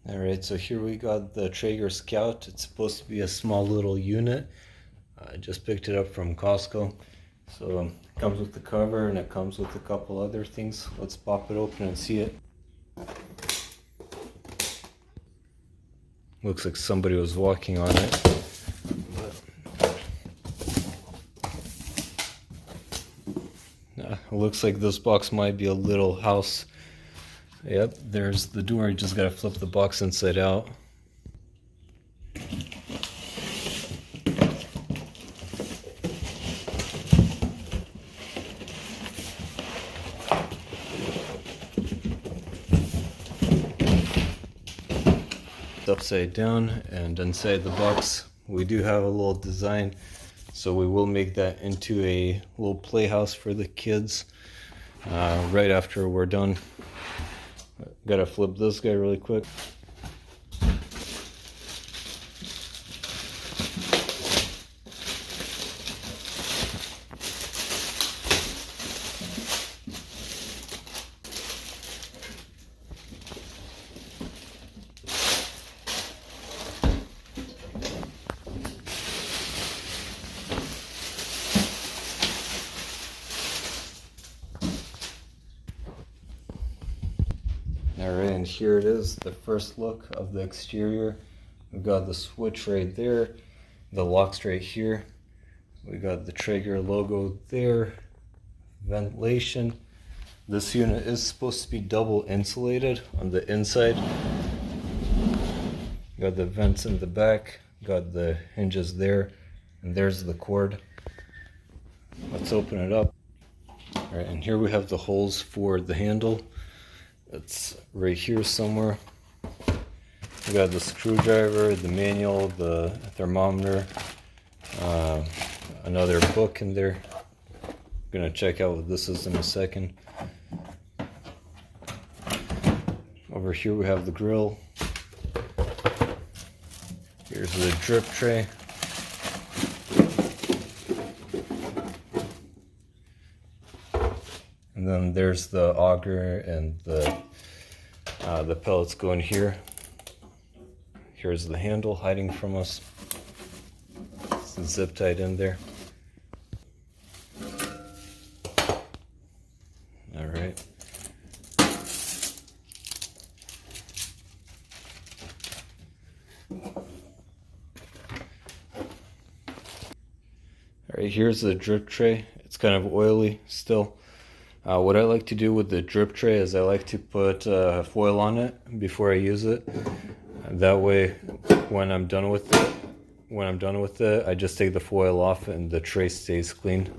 Alright, so here we got the Traeger Scout. It's supposed to be a small little unit. I just picked it up from Costco. So it comes with the cover and it comes with a couple other things. Let's pop it open and see it. Looks like somebody was walking on it. It looks like this box might be a little house. Yep, there's the door. You just gotta flip the box inside out. It's upside down, and inside the box we do have a little design, so we will make that into a little playhouse for the kids right after we're done. Gotta flip this guy really quick. Alright, and here it is, the first look of the exterior. We've got the switch right there, the locks right here. We got the Traeger logo there, ventilation. This unit is supposed to be double insulated on the inside. Got the vents in the back, got the hinges there, and there's the cord. Let's open it up. Alright, and here we have the holes for the handle. It's right here somewhere. We got the screwdriver, the manual, the thermometer, another book in there. I'm gonna check out what this is in a second. Over here we have the grill. Here's the drip tray. And then there's the auger and the pellets going here. Here's the handle hiding from us. It's zip tied in there. All right. All right, here's the drip tray. It's kind of oily still. What I like to do with the drip tray is I like to put foil on it before I use it. That way, when I'm done with it, I just take the foil off and the tray stays clean.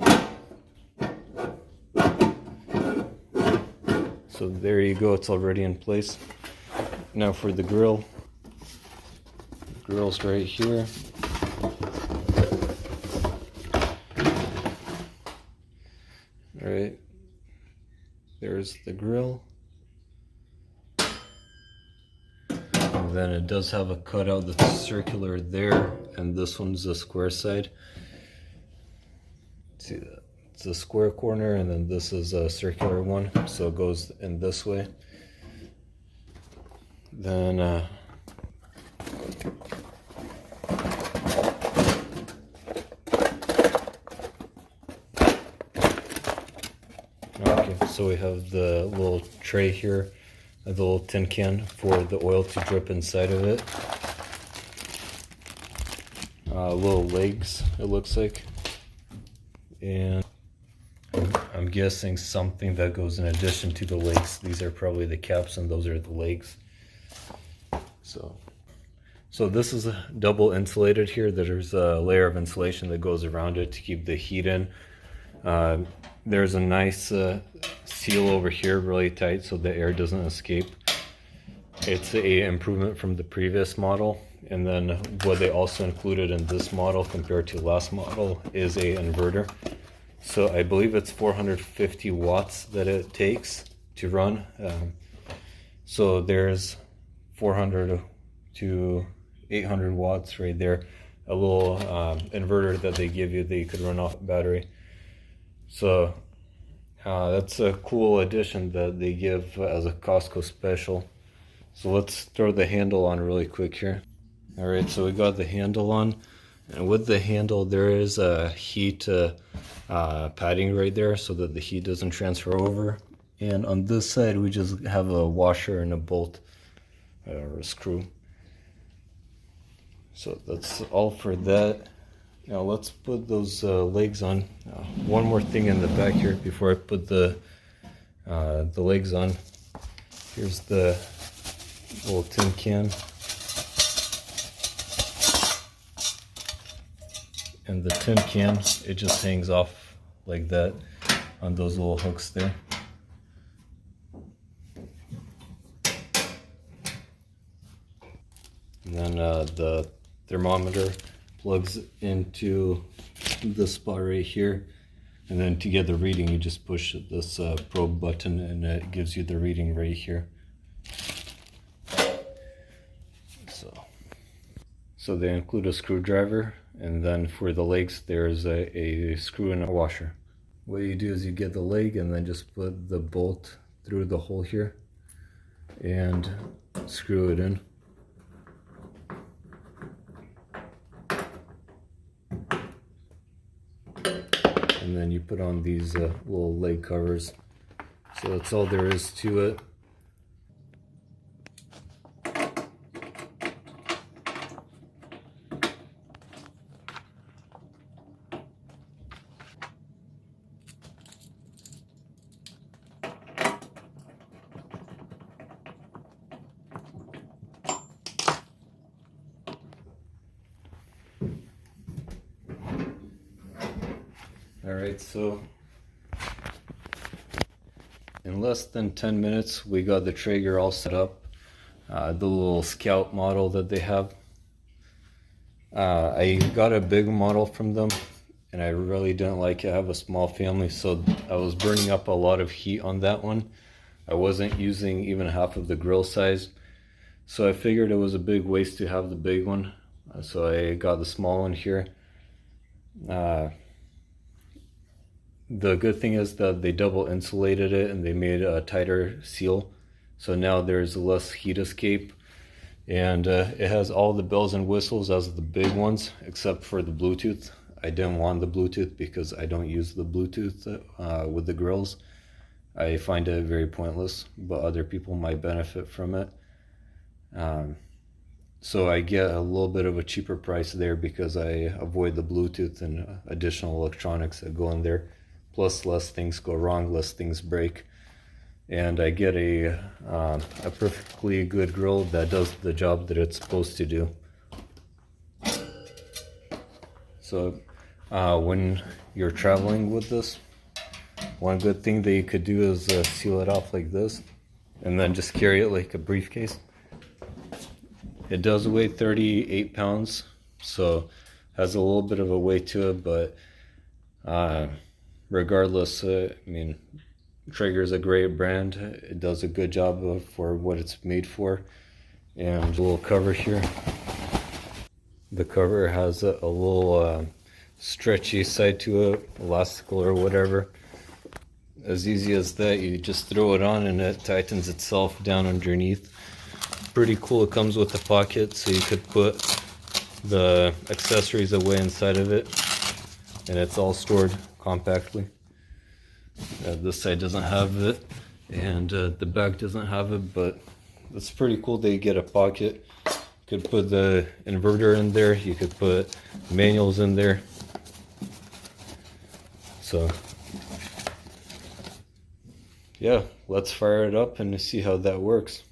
So there you go, it's already in place. Now for the grill. The grill's right here. All right. There's the grill. And then it does have a cutout that's circular there, and this one's the square side. See that? It's a square corner, and then this is a circular one, so it goes in this way. Then okay, so we have the little tray here, the little tin can for the oil to drip inside of it. Little legs, it looks like. And I'm guessing something that goes in addition to the legs. These are probably the caps and those are the legs. So this is a double insulated here. There's a layer of insulation that goes around it to keep the heat in. There's a nice seal over here, really tight, so the air doesn't escape. It's a improvement from the previous model. And then what they also included in this model compared to last model is a inverter. So I believe it's 450 watts that it takes to run. So there's 400 to 800 watts right there. A little inverter that they give you that you could run off battery. So that's a cool addition that they give as a Costco special. So let's throw the handle on really quick here. All right, so we got the handle on, and with the handle there is a heat padding right there so that the heat doesn't transfer over. And on this side we just have a washer and a bolt or a screw. So that's all for that. Now let's put those legs on. One more thing in the back here before I put the legs on. Here's the little tin can. And the tin can, it just hangs off like that on those little hooks there. And then the thermometer plugs into this spot right here. And then to get the reading, you just push this probe button and it gives you the reading right here. So they include a screwdriver, and then for the legs there's a screw and a washer. What you do is you get the leg and then just put the bolt through the hole here and screw it in. And then you put on these little leg covers. So that's all there is to it. Alright, so in less than 10 minutes we got the Traeger all set up. The little Scout model that they have. I got a big model from them and I really didn't like it. I have a small family, so I was burning up a lot of heat on that one. I wasn't using even half of the grill size, so I figured it was a big waste to have the big one. So I got the small one here. The good thing is that they double insulated it and they made a tighter seal, so now there's less heat escape, and it has all the bells and whistles as the big ones except for the Bluetooth. I didn't want the Bluetooth because I don't use the Bluetooth with the grills. I find it very pointless, but other people might benefit from it. So I get a little bit of a cheaper price there because I avoid the Bluetooth and additional electronics that go in there. Plus, less things go wrong, less things break, and I get a perfectly good grill that does the job that it's supposed to do. So when you're traveling with this, one good thing that you could do is seal it off like this, and then just carry it like a briefcase. It does weigh 38 pounds, so has a little bit of a weight to it, but regardless, I mean, Traeger is a great brand. It does a good job for what it's made for. And a little cover here. The cover has a little stretchy side to it, elastical or whatever. As easy as that, you just throw it on and it tightens itself down underneath. Pretty cool. It comes with a pocket, so you could put the accessories away inside of it, and it's all stored compactly. This side doesn't have it, and the back doesn't have it, but it's pretty cool that you get a pocket. You could put the inverter in there, you could put manuals in there. So yeah, let's fire it up and see how that works.